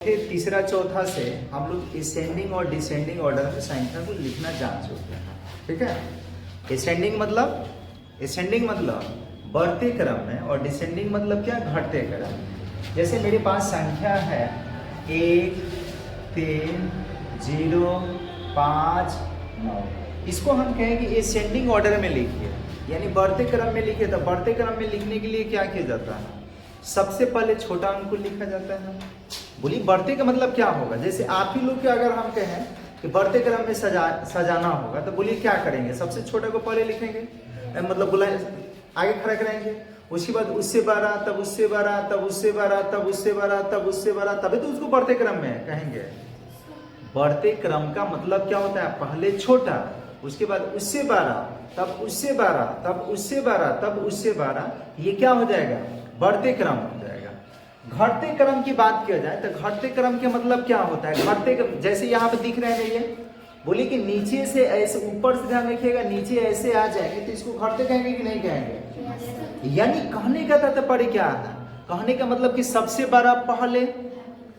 फिर तीसरा चौथा से हम लोग असेंडिंग और डिसेंडिंग ऑर्डर में संख्या को लिखना जान चुके हैं। ठीक है, असेंडिंग मतलब बढ़ते क्रम में और डिसेंडिंग मतलब क्या, घटते क्रम में। जैसे मेरे पास संख्या है 1 3 0 5 9, इसको हम कहेंगे असेंडिंग ऑर्डर में लिखिए, यानी बढ़ते क्रम में लिखिए। तो बढ़ते क्रम में लिखने के लिए क्या किया जाता है, सबसे पहले छोटा अंक को लिखा जाता है। बोलिए बढ़ते का मतलब क्या होगा। जैसे आप ही लोग के अगर हम कहें कि बढ़ते क्रम में सजाना होगा तो बोलिए क्या करेंगे, सबसे छोटे को पहले लिखेंगे, मतलब बोला आगे खड़ा कराएंगे, उसके बाद उससे 12, तब उससे 12, तब उससे 12, तब उससे 12, तब उससे 12, तभी तो उसको बढ़ते क्रम में कहेंगे। बढ़ते क्रम का मतलब क्या होता है, पहले छोटा, उसके बाद उससे 12, तब उससे 12, तब उससे 12, तब उससे 12, ये क्या हो जाएगा, बढ़ते क्रम हो जाएगा। घटते क्रम की बात किया जाए तो घटते क्रम के मतलब क्या होता है, घटते जैसे यहाँ पे दिख रहे हैं ये, बोलिए कि नीचे से ऐसे, ऊपर से ध्यान रखिएगा, नीचे ऐसे आ जाएंगे तो इसको घटते कहेंगे कि नहीं कहेंगे। यानी कहने का तात्पर्य क्या है, कहने का मतलब कि सबसे बड़ा पहले,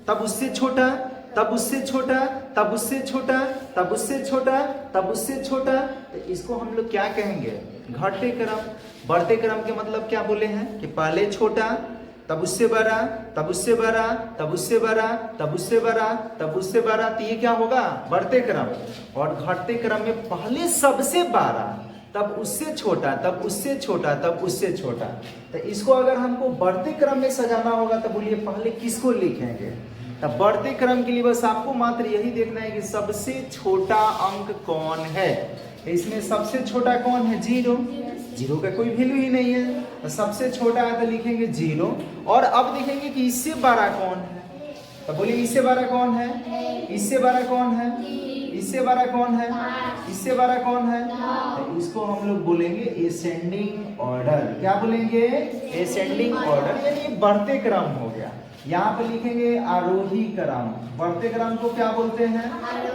तब उससे छोटा, तब उससे छोटा, तब उससे छोटा, तब उससे छोटा, तब उससे छोटा, तो इसको हम लोग क्या कहेंगे, घटते क्रम। बढ़ते क्रम के मतलब क्या बोले हैं कि पहले छोटा, तब उससे बड़ा, तब उससे बड़ा, तब उससे बड़ा, तब उससे बड़ा, तब उससे बड़ा, तो ये क्या होगा, बढ़ते क्रम। और घटते क्रम में पहले सबसे बड़ा, तब उससे छोटा, तब उससे छोटा, तब उससे छोटा। तो इसको अगर हमको बढ़ते क्रम में सजाना होगा तो बोलिए पहले किसको लिखेंगे। तब बढ़ते क्रम के लिए बस आपको मात्र यही देखना है कि सबसे छोटा अंक कौन है। इसमें सबसे छोटा कौन है, 0, 0 का कोई वैल्यू ही नहीं है, तो सबसे छोटा है तो लिखेंगे 0। और अब देखेंगे कि इससे बड़ा कौन है, तो बोलिए इससे बड़ा कौन है, इससे बड़ा कौन है, इससे बड़ा कौन है, इससे बड़ा कौन है, तो इसको हम लोग बोलेंगे असेंडिंग ऑर्डर। क्या बोलेंगे, असेंडिंग ऑर्डर, यानी बढ़ते क्रम हो गया। यहाँ पे लिखेंगे आरोही क्रम। बढ़ते क्रम को क्या बोलते हैं,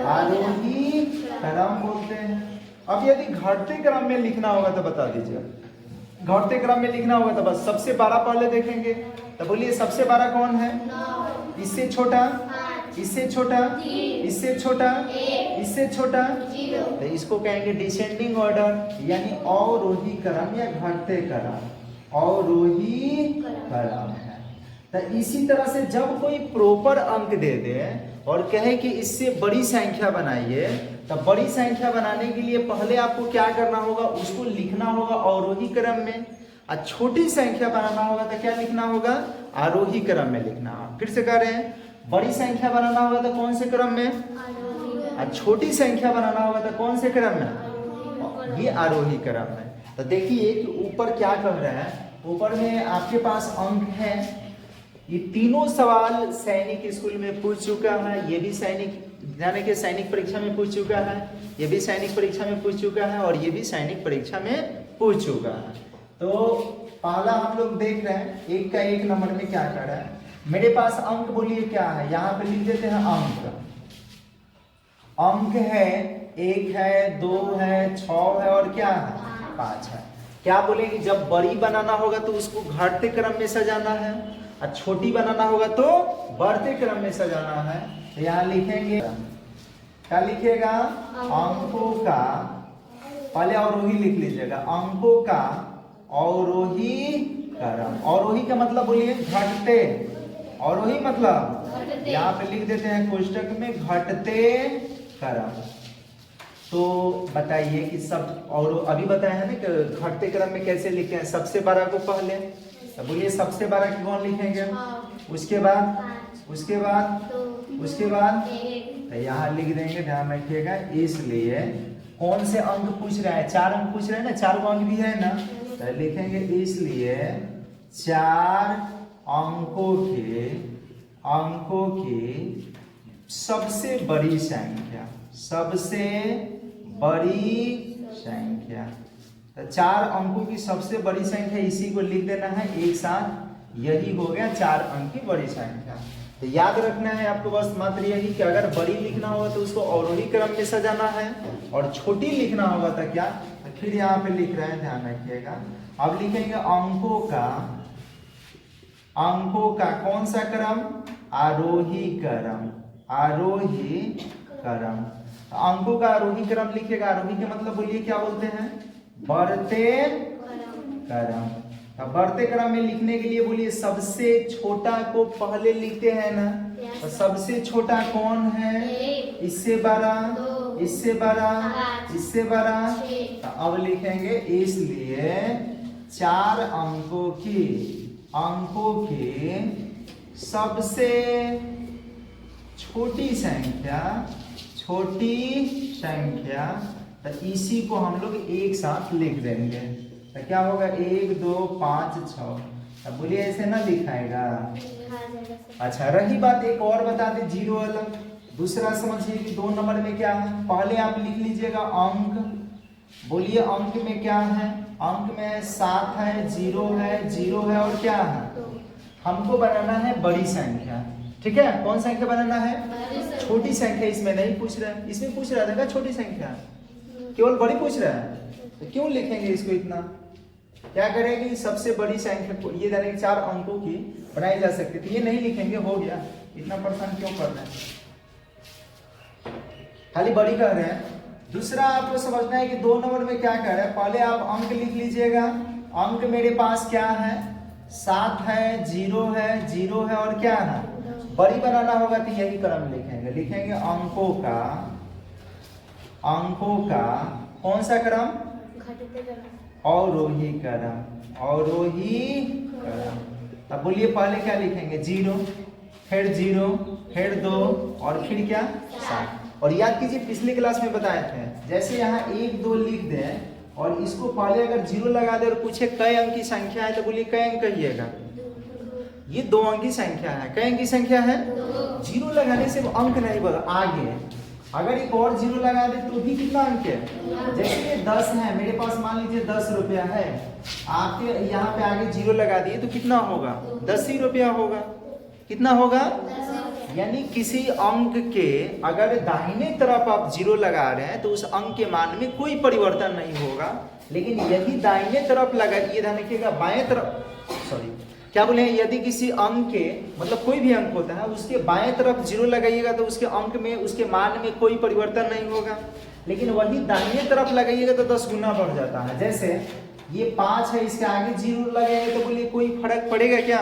आरोही क्रम बोलते हैं। अब यदि घटते क्रम में लिखना होगा तो बता दीजिए, घटते क्रम में लिखना होगा तो बस सबसे बड़ा पहले देखेंगे, तो बोलिए सबसे बड़ा कौन है, इससे छोटा, इससे छोटा, इससे छोटा, इससे छोटा, तो इसको कहेंगे डिसेंडिंग ऑर्डर, यानी अवरोही क्रम या घटते क्रम, अवरोही क्रम है। तो इसी तरह से जब कोई प्रॉपर अंक दे दे और कहे कि इससे बड़ी संख्या बनाइए, तो बड़ी संख्या बनाने के लिए पहले आपको क्या करना होगा, उसको लिखना होगा अवरोही क्रम में। और छोटी संख्या बनाना होगा तो क्या लिखना होगा, आरोही क्रम में लिखना होगा। फिर से कह रहे हैं, बड़ी संख्या बनाना होगा तो कौन से क्रम में, और छोटी संख्या बनाना होगा तो कौन से क्रम में, ये आरोही क्रम में। तो देखिए कि ऊपर क्या कह रहे हैं, ऊपर में आपके पास अंक है। ये तीनों सवाल सैनिक स्कूल में पूछ चुका है, ये भी सैनिक जाने के सैनिक परीक्षा में पूछ चुका है, ये भी सैनिक परीक्षा में पूछ चुका है, और ये भी सैनिक परीक्षा में पूछ चुका है। तो पहला हम लोग देख रहे हैं, 1 का 1 नंबर में क्या कर रहा है। मेरे पास अंक बोलिए क्या है, यहाँ पे लिख देते हैं अंक। अंक है 1 है, 2 है, 6 है और क्या है, 5 है। क्या बोलेंगे, जब बड़ी बनाना होगा तो उसको घटते क्रम में सजाना है, और छोटी बनाना होगा तो बढ़ते क्रम में सजाना है। तो यहाँ लिखेंगे, क्या लिखिएगा, अंकों का, पहले अवरोही लिख लीजिएगा, अंकों का अवरोही क्रम। अवरोही का मतलब बोलिए घटते, अवरोही मतलब यहाँ पे लिख देते हैं कोष्टक में घटते क्रम। तो बताइए कि सब, और अभी बताया है ना कि घटते क्रम में कैसे लिखते हैं, सबसे बड़ा को पहले, तो बोलिए सबसे बड़ा की कौन लिखेंगे, उसके बाद, उसके बाद, उसके बाद, तो यहाँ लिख देंगे, ध्यान रखिएगा। इसलिए कौन से अंक पूछ रहे हैं, 4 अंक पूछ रहे हैं ना, 4 अंक भी है ना, तो लिखेंगे इसलिए 4 अंकों की सबसे बड़ी संख्या, सबसे बड़ी संख्या। तो 4 अंकों की सबसे बड़ी संख्या, इसी को लिख देना है एक साथ, यही हो गया 4 अंक की बड़ी संख्या। तो याद रखना है आपको बस मात्र यही कि अगर बड़ी लिखना होगा तो उसको अवरोही क्रम में सजाना है, और छोटी लिखना होगा तो क्या, तो फिर यहाँ पे लिख रहे हैं, ध्यान रखिएगा। अब लिखेंगे अंकों का कौन सा क्रम, आरोही क्रम, आरोही क्रम। अंकों का आरोही क्रम लिखिएगा। आरोही के मतलब बोलिए क्या बोलते हैं? बढ़ते क्रम। अब बढ़ते क्रम में लिखने के लिए बोलिए सबसे छोटा को पहले लिखते हैं ना, तो सबसे छोटा कौन है? इससे बड़ा, इससे बड़ा, इससे बड़ा। तो अब लिखेंगे इसलिए 4 अंकों की सबसे छोटी संख्या, तो इसी को हम लोग एक साथ लिख देंगे। तो क्या होगा? 1 2 5 6। अब बोलिए ऐसे ना लिखाएगा। अच्छा, रही बात एक और बता दे, 0 वाला। दूसरा समझिए कि 2 नंबर में क्या है। पहले आप लिख लीजिएगा अंक। बोलिए अंक में क्या है? अंक में 7 है, 0 है और क्या है? हमको बनाना है बड़ी संख्या। ठीक है, कौन संख्या बनाना है? छोटी संख्या इसमें नहीं पूछ रहा है। इसमें पूछ रहा था क्या छोटी संख्या? केवल बड़ी पूछ रहा है। तो क्यों लिखेंगे इसको इतना? क्या करेंगे? सबसे बड़ी संख्या को ये जाने 4 अंकों की बनाई जा सकती थी, ये नहीं लिखेंगे। हो गया, इतना परेशान क्यों कर रहे हैं? खाली बड़ी कह रहे हैं। दूसरा आपको समझना है कि 2 नंबर में क्या कह रहा है। पहले आप अंक लिख लीजिएगा। अंक मेरे पास क्या है? 7 है, 0 है और क्या है? बड़ी बनाना होगा तो यही क्रम लिखेंगे। लिखेंगे अंकों का कौन सा क्रम? अवरोही क्रम, अवरोही क्रम। अब बोलिए पहले क्या लिखेंगे? 0, फिर 2 और फिर क्या? 7। और याद कीजिए पिछले क्लास में बताए थे, जैसे यहाँ 1 2 लिख दें और इसको पहले अगर 0 लगा दे और पूछे कई अंक की संख्या है, तो बोलिए कई अंक कहिएगा? ये 2 अंक की संख्या है। कई अंक की संख्या है? 0 लगाने से वो अंक नहीं बढ़ा आगे। अगर एक और 0 लगा दे तो भी कितना अंक है? जैसे ये 10 है, मेरे पास मान लीजिए 10 रुपया है, आपके यहाँ पे आगे 0 लगा दिए तो कितना होगा? 10 ही रुपया होगा। कितना होगा? यानी किसी अंक के अगर दाहिने तरफ आप 0 लगा रहे हैं तो उस अंक के मान में कोई परिवर्तन नहीं होगा। लेकिन यदि दाहिने तरफ लगा, ये ध्यान रखिएगा, बाएं तरफ, सॉरी क्या बोले, यदि किसी अंक के मतलब कोई भी अंक होता है उसके बाएं तरफ 0 लगाइएगा तो उसके अंक में, उसके मान में कोई परिवर्तन नहीं होगा। लेकिन वही दाहिने तरफ लगाइएगा तो 10 गुना बढ़ जाता है। जैसे ये 5 है, इसके आगे 0 लगाएंगे तो बोलिए कोई फर्क पड़ेगा क्या?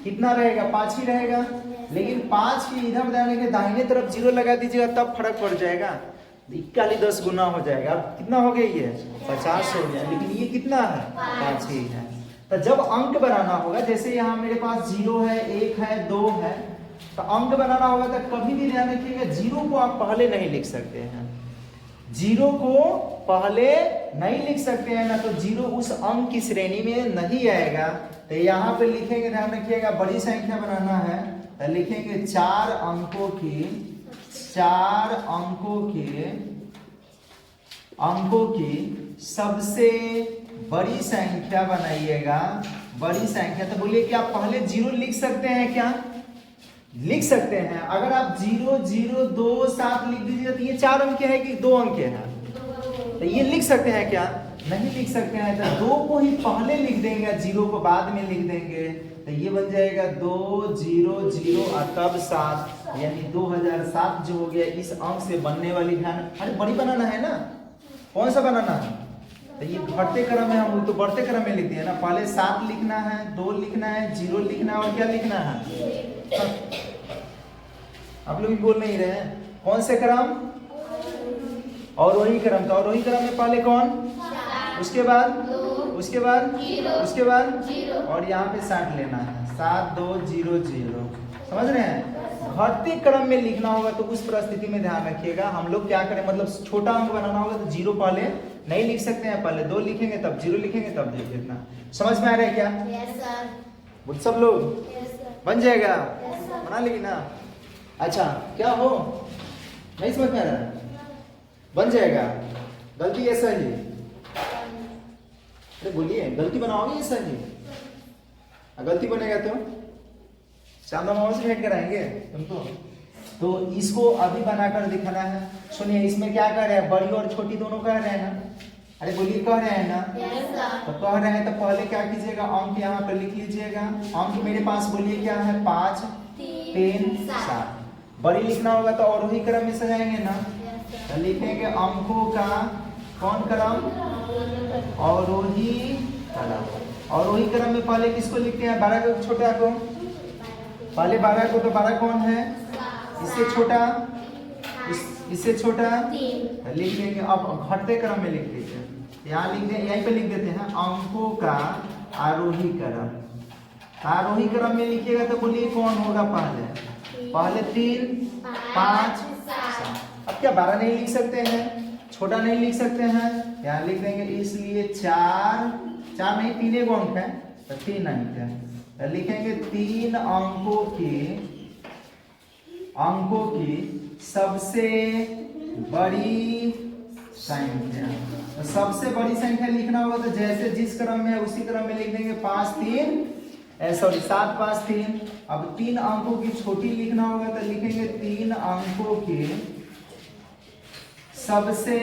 कितना रहेगा? 5 ही रहेगा। लेकिन 5 की इधर जाने के दाहिने तरफ 0 लगा दीजिएगा तब फर्क पड़ जाएगा। 10 गुना हो जाएगा। अब कितना हो गया? ये 50 हो गया। लेकिन ये कितना है? 5 ही है। तो जब अंक बनाना होगा, जैसे यहाँ मेरे पास 0 है, 1 है, 2 है, तो अंक बनाना होगा तो कभी भी ध्यान रखिएगा 0 को आप पहले नहीं लिख सकते हैं। 0 को पहले नहीं लिख सकते हैं ना, तो 0 उस अंक की श्रेणी में नहीं आएगा। तो यहाँ पे लिखेंगे, ध्यान रखिएगा, बड़ी संख्या बनाना है तो लिखेंगे 4 अंकों की सबसे बड़ी संख्या बनाइएगा। बड़ी संख्या तो बोलिए कि आप पहले 0 लिख सकते हैं क्या? लिख सकते हैं। अगर आप 0 0 2 7 लिख दीजिए तो ये 4 अंक है कि 2 अंक है? तो ये लिख सकते हैं क्या? नहीं लिख सकते हैं। तो 2 को ही पहले लिख देंगे, 0 को बाद में लिख देंगे। तो ये बन जाएगा 2 0 0 और तब 7, यानी 2007 जो हो गया। इस अंक से बनने वाली, ध्यान, अरे बड़ी बनाना है ना, कौन सा बनाना है? तो ये बढ़ते क्रम है, हम तो बढ़ते क्रम में लिख दिए ना। पहले 7 लिखना है, 2 लिखना है, 0 लिखना है और क्या लिखना है? आप लोग भी बोल नहीं रहे हैं। कौन से क्रम? अवरोही क्रम। तो अवरोही क्रम में पहले कौन? उसके बाद और यहाँ पे 7 लेना है। 7 2 0 0। समझ रहे हैं? घटते क्रम में लिखना होगा तो उस परिस्थिति में ध्यान रखिएगा हम लोग क्या करें, मतलब छोटा अंक बनाना होगा तो 0 पहले नहीं लिख सकते हैं, पहले 2 लिखेंगे तब 0 लिखेंगे तब लिखना। समझ में आ रहा है क्या? Yes sir. बोल सब लोग। Yes sir. बन जाएगा? Yes sir. बना लेगी ना? अच्छा, क्या हो, नहीं समझ में आ रहा है? बन जाएगा। गलती है सही? अरे बोलिए, गलती बनाओगे या सही? गलती बनेगा तो चांदा मामा से भेंट कराएंगे तुमको। तो इसको अभी बनाकर दिखाना है। सुनिए, इसमें क्या कह रहे हैं? बड़ी और छोटी दोनों कह रहे हैं ना? अरे बोलिए, कह रहे हैं ना? Yes sir. तो कह रहे हैं तो पहले क्या कीजिएगा, अंक यहाँ पर लिख लीजिएगा। अंक मेरे पास बोलिए क्या है? 5, 3 7। बड़ी लिखना होगा तो अवरोही क्रम में सजाएंगे ना, तो लिखेंगे अंकों का कौन क्रम, अवरोही क्रम। अवरोही क्रम में पहले किसको लिखते हैं, 12 को, छोटा को, पहले 12 को, तो 12 कौन है, इससे छोटा, इससे छोटा लिख देंगे। अब घटते क्रम में लिख दीजिए, यहाँ लिख दें, यहीं पे लिख देते हैं अंकों का आरोही क्रम। आरोही क्रम में लिखिएगा तो बोलिए कौन होगा, पहले 3 5 7। अब क्या 12 नहीं लिख सकते हैं, छोटा नहीं लिख सकते हैं, यहाँ लिख देंगे, इसलिए 4 नहीं, 3 अंक है तो 3 अंक है, तो लिखेंगे 3 अंकों की सबसे बड़ी संख्या। तो सबसे बड़ी संख्या लिखना होगा तो जैसे जिस क्रम में है उसी क्रम में लिख देंगे, 7 5 3। अब 3 अंकों की छोटी लिखना होगा तो लिखेंगे 3 अंकों की सबसे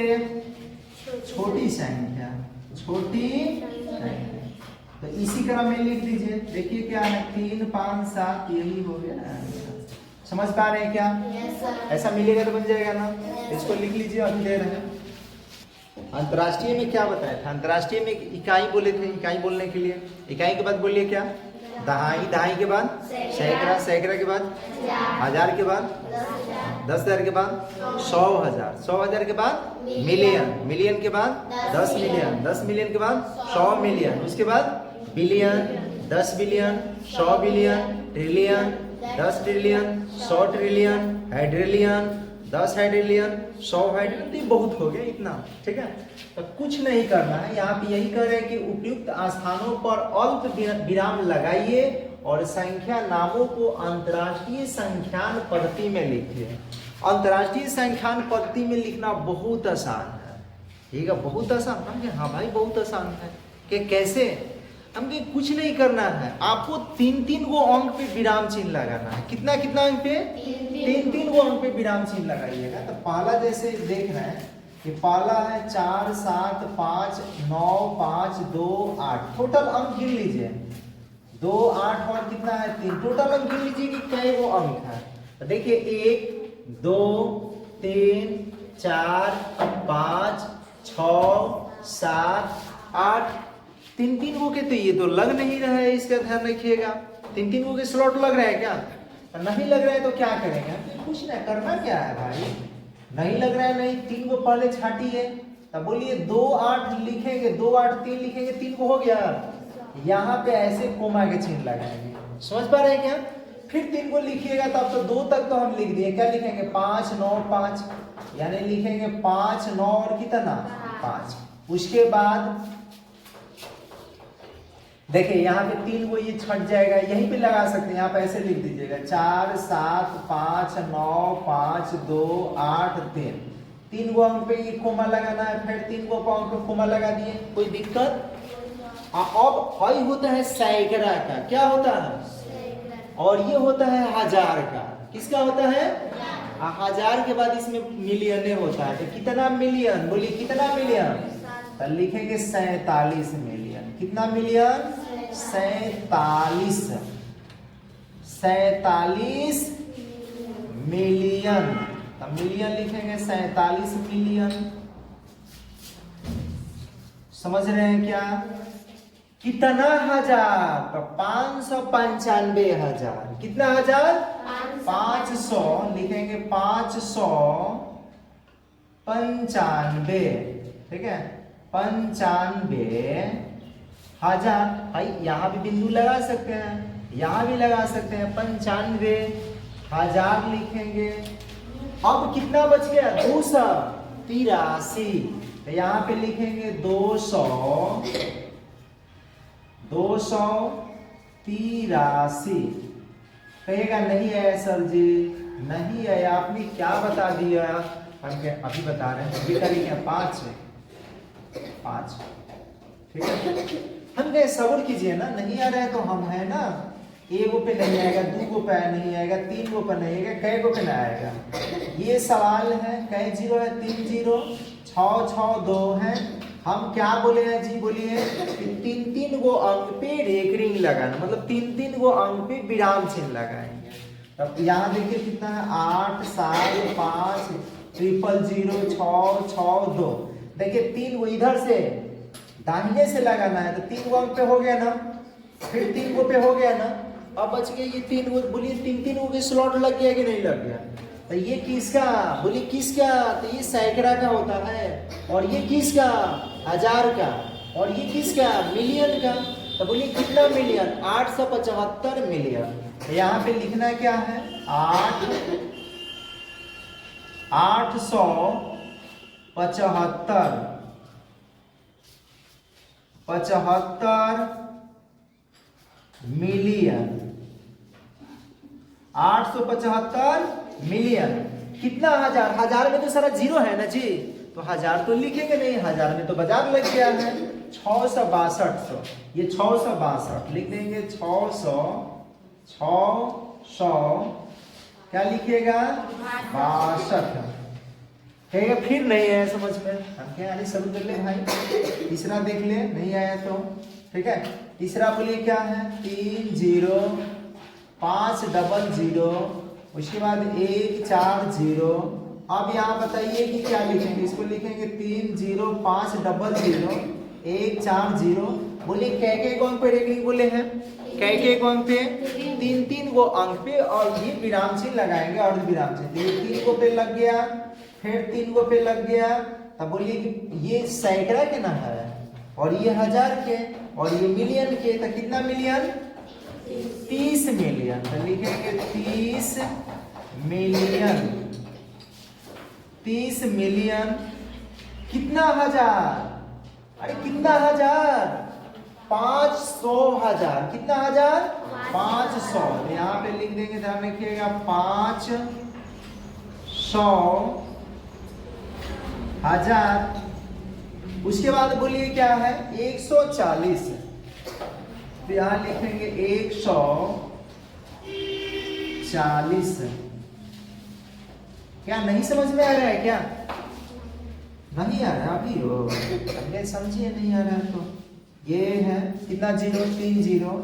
छोटी संख्या, तो इसी क्रम में लिख दीजिए। देखिए क्या है, 3 5 7, यही हो गया। समझ पा रहे हैं क्या? ऐसा मिलेगा तो बन जाएगा ना। इसको लिख लीजिए, अभी दे रहे हैं। अंतरराष्ट्रीय में क्या बताया था, अंतरराष्ट्रीय में इकाई बोले थे, इकाई बोलने के लिए इकाई के बाद बोलिए क्या, दहाई, दहाई के बाद सैकड़ा, सैकड़ा के बाद हजार, के बाद 10,000, के बाद 100,000, 100,000 के बाद मिलियन, मिलियन के बाद 10 मिलियन, 10 मिलियन के बाद 100 मिलियन, उसके बाद billion, 10 billion, 100 billion, trillion, 10 trillion, 100 trillion, hydrillion, 10 hydrillion, 100 hydrillion, बहुत हो गया इतना, ठीक है। तो कुछ नहीं करना है, यहाँ पे यही कर रहे हैं कि उपयुक्त स्थानों पर अल्प विराम लगाइए और संख्या नामों को अंतर्राष्ट्रीय संख्यान पद्धति में लिखिए। अंतर्राष्ट्रीय संख्यान पद्धति में लिखना बहुत आसान है, ठीक है, बहुत आसान। हम हाँ भाई बहुत आसान है, कि कैसे, हमको कुछ नहीं करना है, आपको 3 गो अंक पे विराम चिन्ह लगाना है। कितना अंक पे, 3 गो अंक पे विराम चिन्ह लगाइएगा। तो पहला जैसे देख रहे हैं कि पहला है 4 7 5 9 5 2 8, टोटल अंक गिन लीजिए, 2 8 और कितना है 3, टोटल अंक गिन लीजिए कि कई गो अंक है। तो देखिए 1 2 3 4 5 6 7 8, 3 गो के, तो ये तो लग नहीं रहा है, इसका ध्यान रखिएगा। 3 गो के स्लॉट लग रहा है क्या, नहीं लग रहा है तो क्या करेंगे, कुछ ना करना, क्या है भाई, नहीं लग रहा है, नहीं 3 गो पहले छाटिए, तब बोलिए 2 8 लिखेंगे, 2 8 3 लिखेंगे, 3 गो हो गया। यहाँ पे ऐसे कोमा के चिन्ह लगाएंगे, समझ पा रहे हैं क्या? फिर 3 गो लिखिएगा, तब तो 2 तक तो हम लिख दिए, क्या लिखेंगे 5 9 5, यानी लिखेंगे 5 9 और कितना 5। उसके बाद देखिए यहाँ पे 3 गो ये छट जाएगा, यहीं पे लगा सकते हैं, यहाँ पे ऐसे लिख दीजिएगा 4 7 5 9 5 2 8 3, 3 गो अंक पे ये कोमा लगाना है, फिर 3 गो अंक पे कोमा लगा दिए, कोई दिक्कत? अब हई होता है सैकड़ा का, क्या होता है, और ये होता है हजार का, किसका होता है, 1000 के बाद इसमें मिलियन होता है, तो कितना मिलियन, बोलिए कितना मिलियन, तो लिखेंगे 47 मिलियन। कितना मिलियन, 47 मिलियन, तो मिलियन लिखेंगे 47 मिलियन। समझ रहे हैं क्या? कितना हजार, तो 595,000, कितना हजार, 500 लिखेंगे 595, ठीक है, 95,000। भाई यहाँ भी बिंदु लगा सकते हैं, यहाँ भी लगा सकते हैं, 95,000 लिखेंगे। अब कितना बच गया, 283, तो यहाँ पे लिखेंगे 283। कहेगा नहीं है सर जी, नहीं है, आपने क्या बता दिया, हम अभी बता रहे हैं, अभी करेंगे 5, ठीक है। हम कहे सब्र कीजिए ना, नहीं आ रहा है तो हम है ना, 1 गो पे नहीं आएगा, 2 गो पे नहीं आएगा, 3 गो पे नहीं आएगा, कई गो पे नहीं आएगा, ये सवाल है। कई 0 है, 3 0, 6 6 2 है। हम क्या बोले हैं जी, बोलिए कि 3 गो अंक पे रेकरिंग लगाना, मतलब 3 गो अंक पे विराम चिन्ह लगाएंगे। तब यहाँ देखिए कितना है 8 7 5 0 0 6 6 2। देखिए 3 वो इधर से दाहिने से लगाना है तो 3 गो अंक पे हो गया ना, फिर 3 गो पे हो गया ना, अब बच गए ये 3 गो। बोलिए 3 गो के स्लॉट लग गया कि नहीं लग गया? तो ये किसका, बोलिए किसका? तो ये सैकड़ा का होता है, और ये किसका? 1000 का, और ये किसका? मिलियन का। तो बोलिए कितना मिलियन? 875 मिलियन। तो यहाँ पे लिखना क्या है? 875 मिलियन। 875 मिलियन। कितना हजार? हजार में तो सारा जीरो है ना जी, तो हजार तो लिखेंगे नहीं, हजार में तो बाजार लग गया है। 662, ये 662 लिख देंगे। 600 क्या लिखिएगा? 62 कहेगा फिर नहीं आया समझ में, हम क्या यानी शुरू कर ले भाई। तीसरा देख ले, नहीं आया तो ठीक है। तीसरा बोलिए क्या है? 3 0 5 0 उसके बाद 1 4 0। अब यहाँ बताइए कि क्या लिखेंगे? इसको लिखेंगे 3 0 5 0 1 4 0। बोलिए कै को अंक पे रेखिंग बोले हैं? कै को अंक पे? 3 गो अंक पे, और ये विराम चिन्ह लगाएंगे, अर्ध विराम चिन्ह। ये 3 गो पे लग गया, फिर 3 गो पे लग गया। तब बोलिए कि ये सैकड़ा के ना है, और ये हजार के, और ये मिलियन के। तो कितना मिलियन? 30 मिलियन। तो लिखेंगे 30 मिलियन। 30 मिलियन कितना हजार? अरे कितना हजार? 500,000। कितना हजार? 500। यहाँ पे लिख देंगे, ध्यान रखिएगा 500,000। उसके बाद बोलिए क्या है? 140। तो यहाँ लिखेंगे 140। क्या नहीं समझ में आ रहा है? क्या नहीं आ रहा? अभी हो अगले समझिए, नहीं आ रहा है तो ये है कितना? 0 3 0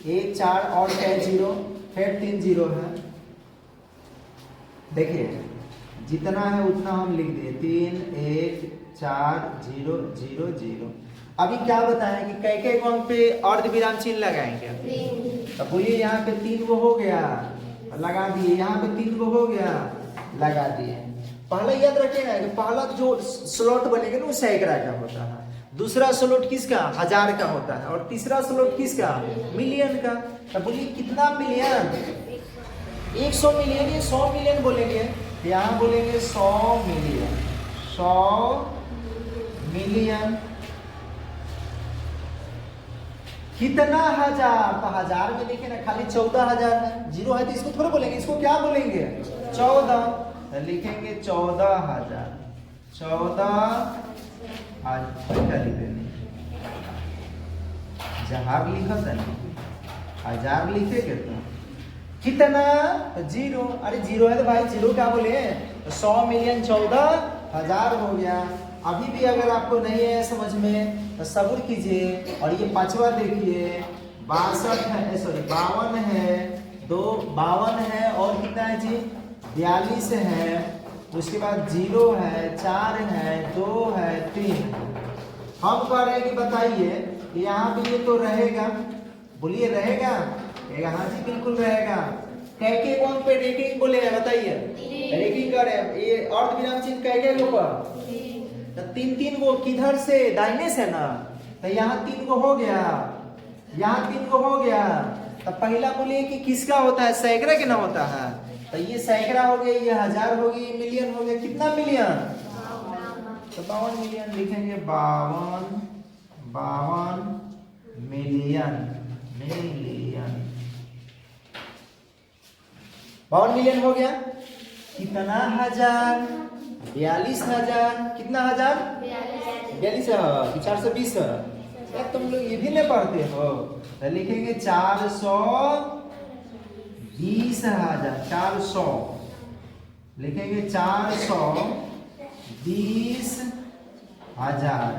1 4 और 6 0, फिर 3 0 है। देखिए जितना है उतना हम लिख दिए, 3 1 4 0 0 0। अभी क्या बताएं कि कै को अंक पे अर्ध विराम चिन्ह लगाएंगे? तो बोलिए यहाँ पे 3 गो हो गया, लगा दिए। यहाँ पे 3 गो हो गया, लगा दिए। पहला याद रखिएगा कि पहला जो स्लॉट बनेगा ना वो सैकड़ा का होता है, दूसरा स्लॉट किसका? हजार का होता है, और तीसरा स्लॉट किसका? मिलियन का। तो बोलिए कितना मिलियन? 100 मिलियन। ये 100 मिलियन बोलेंगे, यहाँ बोलेंगे 100 मिलियन। 100 मिलियन कितना हजार? तो हजार में देखिए ना खाली 14,000 है, जीरो है तो इसको थोड़ा बोलेंगे, इसको क्या बोलेंगे? 14। तो लिखेंगे 14,000। 14,000 लिख देंगे, जहार लिखा था ना, हजार लिखेंगे तो कितना? तो जीरो। अरे जीरो है तो भाई जीरो क्या बोले? तो 100 मिलियन 14,000 हो गया। अभी भी अगर आपको नहीं है समझ में तो सब्र कीजिए। और ये पांचवा देखिए 62 है, सॉरी 52 है, 52 है, और कितना है जी? 42 है। उसके बाद 0 है, 4 है, 2 है, 3। हम कह रहे हैं कि बताइए यहाँ पे ये तो रहेगा, बोलिए रहेगा? हाँ जी बिल्कुल रहेगा। कै कौन पे रेखिंग बोले हैं? बताइए रेखिंग कर रहे हैं। ये अर्ध विराम चिन्ह कै के ऊपर? तो 3 गो किधर से? दाहिने से ना। तो यहाँ 3 गो हो गया, यहाँ 3 गो हो गया। तो पहला बोलिए कि किसका होता है? सैकड़ा के ना होता है। तो ये सैकड़ा हो गया, ये हजार हो गई, मिलियन हो गया। कितना मिलियन? तो 52 मिलियन लिखेंगे। 52 मिलियन। 52 मिलियन हो गया। कितना हजार? 42,000। कितना हजार? 42 है, 420 है। यार तुम लोग ये भी नहीं पढ़ते हो। तो लिखेंगे 420,000। 400 लिखेंगे 420,000।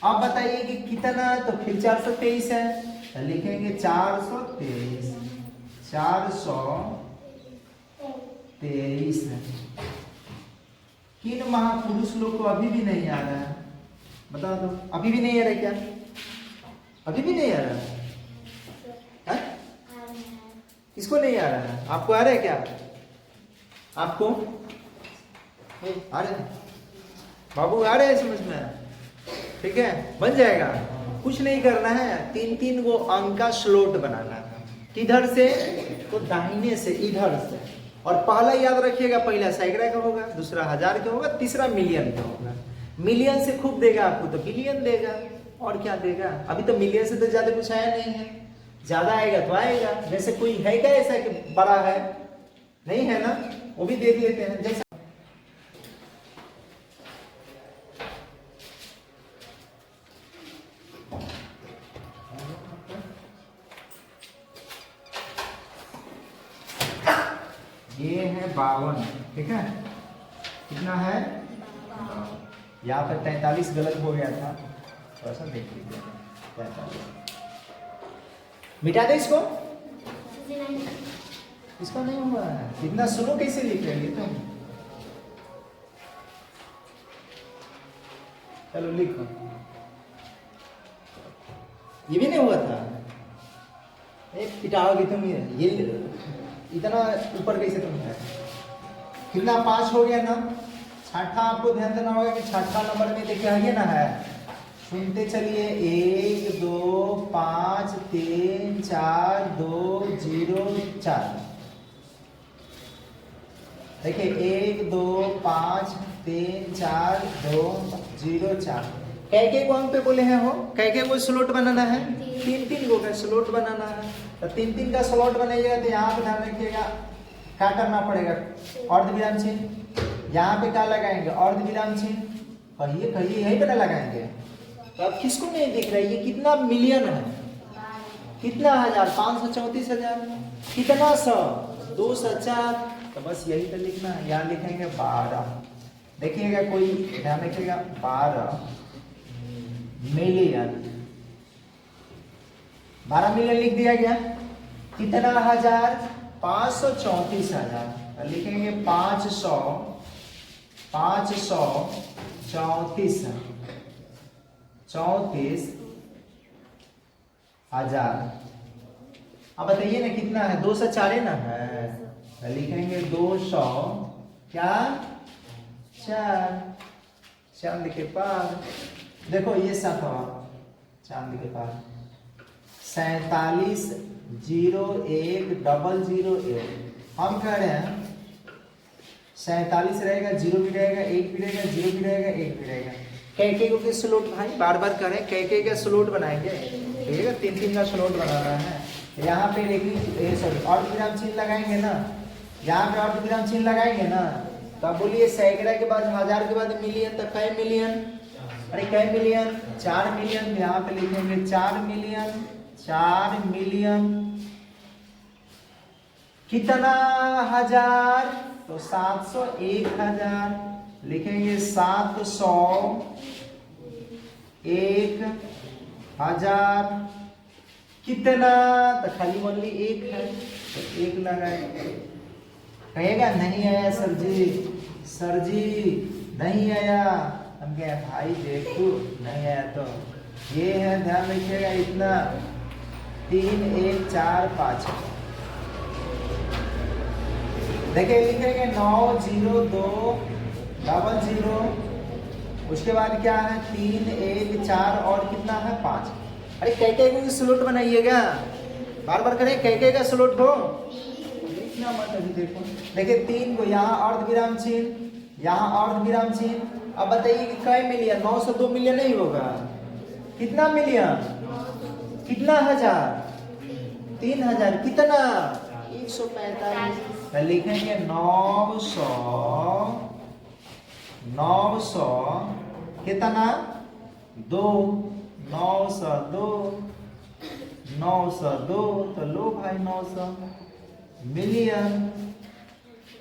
अब बताइए कि कितना? तो फिर 423 है, तो लिखेंगे 423। 423 है। किन महापुरुष लोग को अभी भी नहीं आ रहा है? बता दो, अभी भी नहीं आ रहा है क्या? अभी भी नहीं आ रहा है? किसको नहीं आ रहा है? आपको आ रहा है क्या? आपको आ रहे हैं? बाबू आ रहे हैं समझ में? ठीक है, बन जाएगा। कुछ नहीं करना है, 3 वो अंक का स्लोट बनाना है। किधर से? तो दाहिने से, इधर से। और पहला याद रखिएगा, पहला सैकड़ा का होगा, दूसरा 1000 का होगा, तीसरा मिलियन का होगा। मिलियन से खूब देगा आपको तो बिलियन देगा, और क्या देगा? अभी तो मिलियन से तो ज्यादा कुछ आया नहीं है, ज्यादा आएगा तो आएगा। जैसे कोई है क्या ऐसा कि बड़ा है? नहीं है ना, वो भी देख लेते हैं। जैसे ये है 52, ठीक है? कितना है? यहाँ पर 43 गलत हो गया था, थोड़ा सा देख लीजिए। 43 मिटा दे इसको, इसका नहीं हुआ है। इतना स्लो कैसे लिख रहे हैं तुम? चलो लिखो। ये भी नहीं हुआ था, एक पिटाओगे तुम। ये इतना ऊपर कैसे तुम है? कितना 5 हो गया ना? छठा आपको ध्यान देना होगा कि छठा नंबर में देखिए है ना, है सुनते चलिए। 1 2 5 3 4 2 0 4। देखिए 1 2 5 3 4 2 0 4। कैके को अंक पे बोले हैं हो? कैके को स्लॉट बनाना है, 3 गो का स्लॉट बनाना है। तो 3 का स्लॉट बनाइएगा तो यहाँ पे ध्यान रखिएगा क्या करना पड़ेगा? अर्धविराम चिन्ह। यहाँ पे क्या लगाएंगे? अर्धविराम चिन्ह। कहिए कहिए, यहीं पे ना लगाएंगे। तो अब किसको नहीं दिख रहा है? ये कितना मिलियन है? कितना हजार? 534,000। कितना 100? 204। तो बस यही तो लिखना है। यहाँ लिखेंगे 12। देखिएगा कोई ध्यान रखिएगा, 12 मिलियन। 12 मिलियन लिख दिया गया। कितना हजार? 534,000। लिखेंगे 534,000। अब बताइए ना कितना है? 204 है ना, है। लिखेंगे 200 क्या? 4। चांद के पार। देखो ये 7 चांद के पार। 47,01,001। हम कह रहे हैं 47 रहेगा, 0 भी रहेगा, 1 भी रहेगा, 0 भी रहेगा, 1 भी रहेगा। कैके को के स्लॉट भाई बार बार करें, कैके का स्लॉट बनाएंगे। ठीक है, 3 का स्लॉट बनाना है। यहाँ पे देखिए सॉरी अर्धविराम चिन्ह लगाएंगे ना, यहाँ पे अर्धविराम चिन्ह लगाएंगे ना। तो अब बोलिए सैकड़ा के बाद 1000 के बाद मिलियन, तो कै मिलियन? अरे कै मिलियन? 4 मिलियन। यहाँ पे लिखेंगे 4 मिलियन। 4 मिलियन कितना हजार? तो 701,000। लिखेंगे 701,000 कितना? तो खाली ओनली 1 है, तो 1 लगाएंगे। कहेगा नहीं आया सर जी, सर जी नहीं आया। हम कहे भाई देखो नहीं आया तो ये है, ध्यान रखिएगा। इतना 3 1 4 5। देखिए लिखेंगे 90200। उसके बाद क्या है? 3 1 4 और कितना है? 5। अरे कैके को स्लॉट बनाइएगा, बार बार करें। कैके का स्लॉट हो लिखना मत। अभी देखो देखिए 3 को यहाँ अर्धविराम चिन्ह, यहाँ अर्धविराम चिन्ह। अब बताइए कि कै मिलियन? 902 मिलियन नहीं होगा। कितना मिलियन? कितना हजार? 3000। कितना? 145। लिखेंगे 900 कितना? 2। 902 तो लो भाई 900 मिलियन।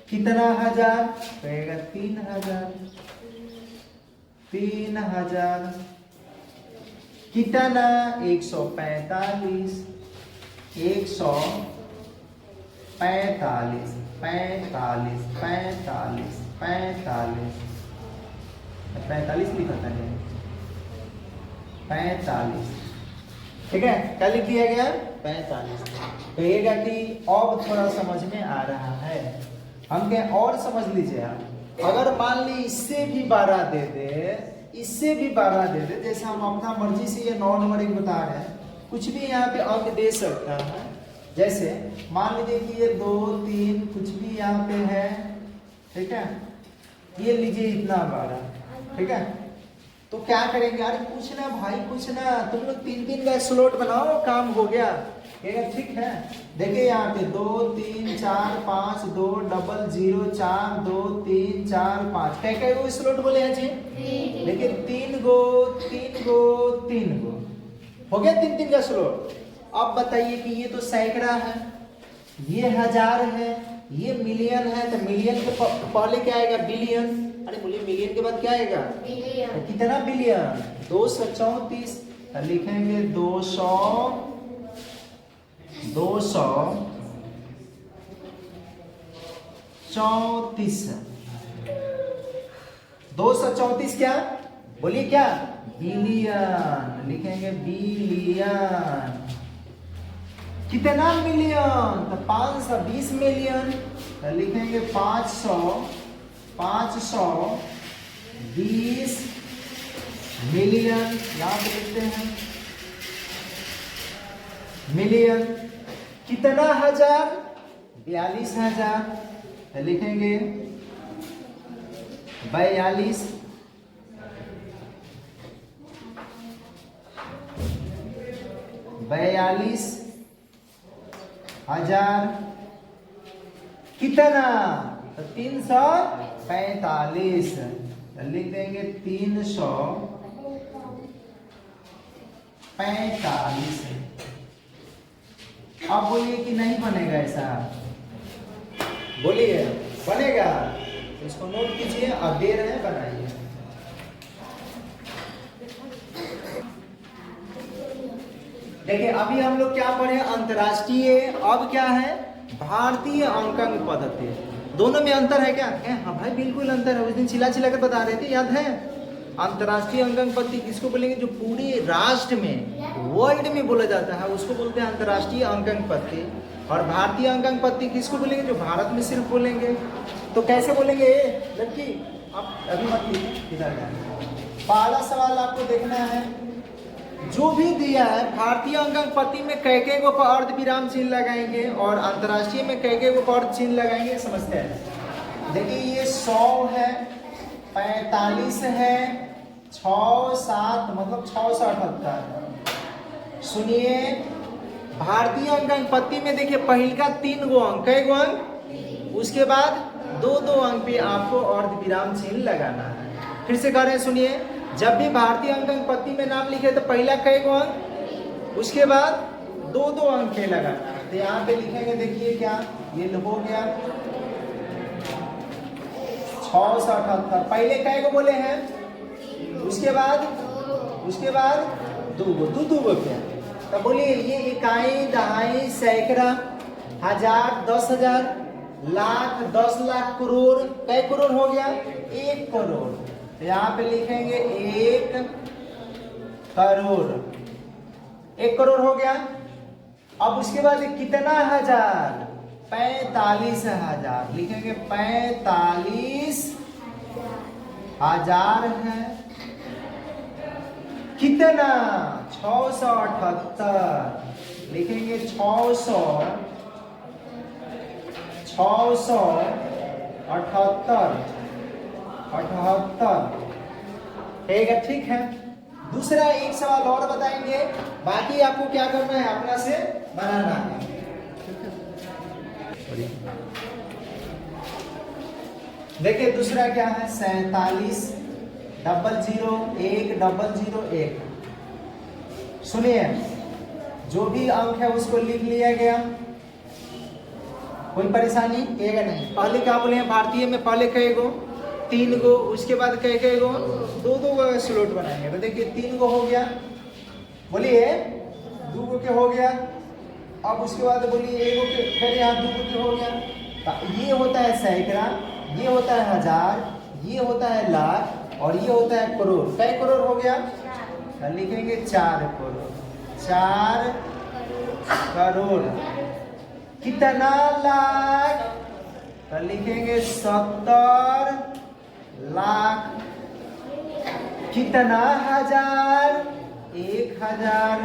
कितना हजार? कहेगा 3000। 3000 कितना? 145। 45 45 45 45 45 लिखा था 45, ठीक है। क्या लिख दिया गया 45। कहिएगा कि अब थोड़ा समझ में आ रहा है। हम क्या और समझ लीजिए आप, अगर मान ली इससे भी 12 दे दे, इससे भी 12 दे दे, जैसे हम अपना मर्जी से ये 9 नंबर एक बता रहे हैं, कुछ भी यहाँ पे अंक दे सकता है। जैसे मान लीजिए कि ये 2 3 कुछ भी यहाँ पे है, ठीक है, ये लीजिए इतना 12, ठीक है। तो क्या करेंगे, अरे कुछ ना भाई कुछ ना, तुम लोग 3 का स्लॉट बनाओ, काम हो गया। ठीक है, देखिए यहाँ पे 2 3 4 5 2 डबल 0 4 2 3 4 5 क्या वो स्लॉट बोले हैं जी, लेकिन 3 गो हो गया 3 का स्लॉट। अब बताइए कि ये तो सैकड़ा है, ये हजार है, ये मिलियन है, तो मिलियन के पहले क्या आएगा बिलियन। अरे बोलिए मिलियन के बाद क्या आएगा बिलियन। कितना बिलियन 234, लिखेंगे 234 क्या बोलिए, क्या बिलियन, लिखेंगे बिलियन। कितना मिलियन, तो 520 मिलियन, तो लिखेंगे 520 मिलियन, यहाँ पे लिखते हैं मिलियन। कितना हजार 42,000, तो लिखेंगे 42 हजार। कितना, तो 345, लिख देंगे 345। अब बोलिए कि नहीं बनेगा ऐसा, बोलिए बनेगा, तो इसको नोट कीजिए, अब दे रहे हैं बनाइए। देखिए अभी हम लोग क्या पढ़े, अंतर्राष्ट्रीय, अब क्या है भारतीय अंकन पद्धति। दोनों में अंतर है क्या? हाँ भाई बिल्कुल अंतर है, उस दिन चिल्ला कर बता रहे थे, याद है। अंतर्राष्ट्रीय अंकन पद्धति किसको बोलेंगे, जो पूरे राष्ट्र में वर्ल्ड में बोला जाता है उसको बोलते हैं अंतर्राष्ट्रीय अंकन पद्धति। और भारतीय अंकन पद्धति किसको बोलेंगे, जो भारत में सिर्फ बोलेंगे। तो कैसे बोलेंगे लड़की, आप अभी मत लीजिए, इधर पहला सवाल आपको देखना है, जो भी दिया है भारतीय अंकन पद्धति में कै को अर्ध विराम चिन्ह लगाएंगे और अंतर्राष्ट्रीय में कै को अर्ध चिन्ह लगाएंगे, समझते हैं। देखिए ये 100 है, 45 है, 6 7 मतलब 678। सुनिए भारतीय अंकन पद्धति में देखिए पहले का 3 गो अंक, कै गो अंक, उसके बाद 2 अंक पे आपको अर्ध विराम चिन्ह लगाना है। फिर से कह रहे हैं, सुनिए, जब भी भारतीय अंकन पद्धति में नाम लिखे तो पहला कै गो अंक, उसके बाद 2 अंक पे लगाना। तो यहाँ पे लिखेंगे, देखिए क्या ये हो गया 678। पहले कै को बोले हैं, उसके बाद 2 गो क्या, तो बोलिए ये इकाई, दहाई, सैकड़ा, हजार, 10,000, लाख, 10 लाख, करोड़, कै करोड़ हो गया 1 करोड़। यहाँ पे लिखेंगे 1 करोड़, 1 करोड़ हो गया। अब उसके बाद कितना हजार, 45,000, लिखेंगे 45,000 है। कितना 678, लिखेंगे 678। ठीक है। दूसरा एक सवाल और बताएंगे, बाकी आपको क्या करना है, अपना से बनाना है। देखिए दूसरा क्या है, 47 001 001। सुनिए, जो भी अंक है उसको लिख लिया गया, कोई परेशानी है नहीं। पहले क्या बोले हैं, भारतीय में पहले कै गो, 3 गो, उसके बाद कै गो, 2 गो स्लॉट बनाएंगे। तो देखिए 3 गो हो गया, बोलिए 2 गो के हो गया, अब उसके बाद बोलिए एगो के फिर यहाँ 2 के हो गया। तो ये होता है सैकड़ा, ये होता है हजार, ये होता है लाख और ये होता है करोड़। कै करोड़ हो गया? तो लिखेंगे 4 करोड़। 4 करोड़। कितना लाख? तो लिखेंगे 70 लाख। कितना हजार? 1000।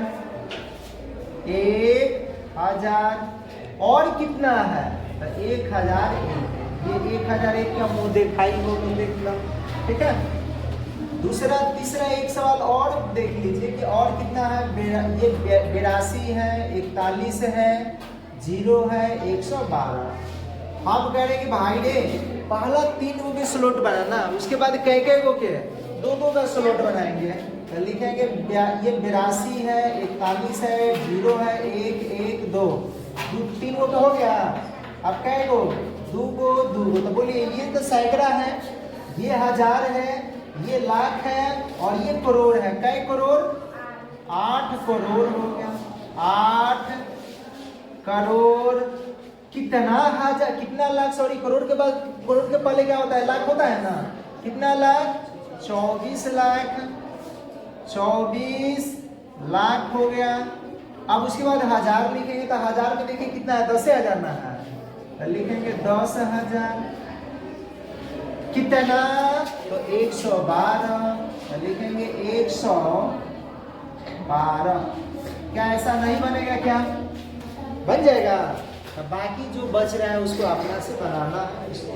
1000। और कितना है? तो 1001। ये 1001 का मुंह दिखाई हो तो देख लो, ठीक है। तीसरा एक सवाल और देख लीजिए कि और कितना है। ये 82 है, 41 है, 0 है, 112। हम कह रहे हैं कि भाई रे पहला 3 गो के स्लॉट बनाना, उसके बाद कै गो के 2 का स्लॉट बनाएंगे। तो लिखेंगे ये 82 है, 41 है, 0 है, 1 1 2 3 गो तो हो गया। अब कै गो? 2 गो। तो बोलिए ये तो सैकड़ा है, ये हजार है, ये लाख है और ये करोड़ है। कै करोड़? 8 करोड़ हो गया। 8 करोड़। कितना हजार? कितना लाख? सॉरी, करोड़ के बाद, करोड़ के पहले क्या होता है? लाख होता है ना। कितना लाख? 24 लाख। 24 लाख हो गया। अब उसके बाद हजार लिखेंगे तो हजार में देखिए कितना है? 10,000 ना है, तो लिखेंगे 10,000। कितना? तो 112, तो लिखेंगे 112। क्या ऐसा नहीं बनेगा? क्या बन जाएगा? तो बाकी जो बच रहा है उसको अपना से बनाना है, इसको